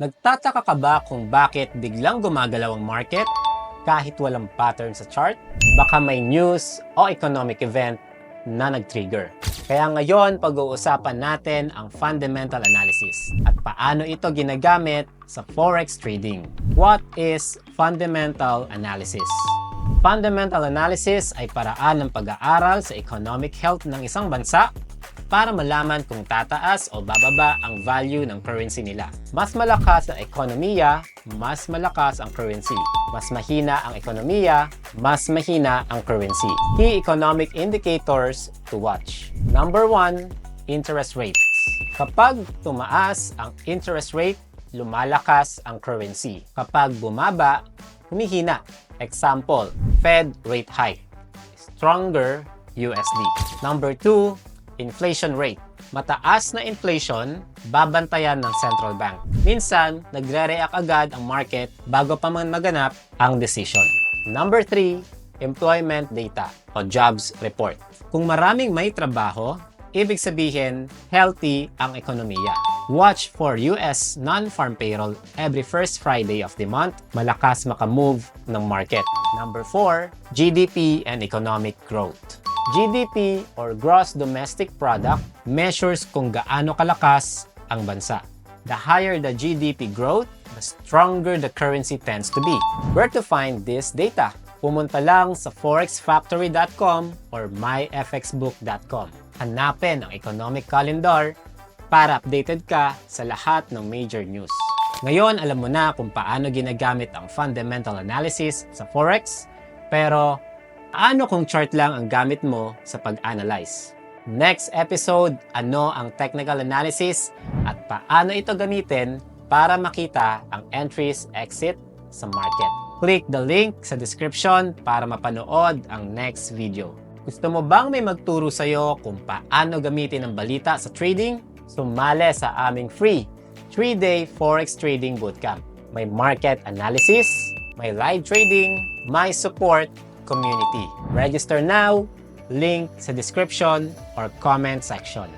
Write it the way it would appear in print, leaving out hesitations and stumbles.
Nagtataka ka ba kung bakit biglang gumagalaw ang market kahit walang pattern sa chart? Baka may news o economic event na nag-trigger. Kaya ngayon, pag-uusapan natin ang fundamental analysis at paano ito ginagamit sa forex trading. What is fundamental analysis? Fundamental analysis ay paraan ng pag-aaral sa economic health ng isang bansa para malaman kung tataas o bababa ang value ng currency nila. Mas malakas ang ekonomiya, mas malakas ang currency. Mas mahina ang ekonomiya, mas mahina ang currency. Key economic indicators to watch. Number 1, interest rates. Kapag tumaas ang interest rate, lumalakas ang currency. Kapag bumaba, humihina. Example, Fed rate hike. Stronger USD. Number 2, inflation rate. Mataas na inflation, babantayan ng central bank. Minsan, nagre-react agad ang market bago pa man maganap ang decision. Number 3, employment data o jobs report. Kung maraming may trabaho, ibig sabihin healthy ang ekonomiya. Watch for US non-farm payroll every first Friday of the month. Malakas makamove ng market. Number 4, GDP and economic growth. GDP or Gross Domestic Product measures kung gaano kalakas ang bansa. The higher the GDP growth, the stronger the currency tends to be. Where to find this data? Pumunta lang sa forexfactory.com or myfxbook.com. Hanapin ang economic calendar para updated ka sa lahat ng major news. Ngayon, alam mo na kung paano ginagamit ang fundamental analysis sa forex, pero paano kung chart lang ang gamit mo sa pag-analyze? Next episode, ano ang technical analysis at paano ito gamitin para makita ang entries, exit sa market. Click the link sa description para mapanood ang next video. Gusto mo bang may magturo sa'yo kung paano gamitin ang balita sa trading? Sumali sa aming free 3-day Forex Trading Bootcamp. May market analysis, may live trading, may support, community. Register now, link sa description or comment section.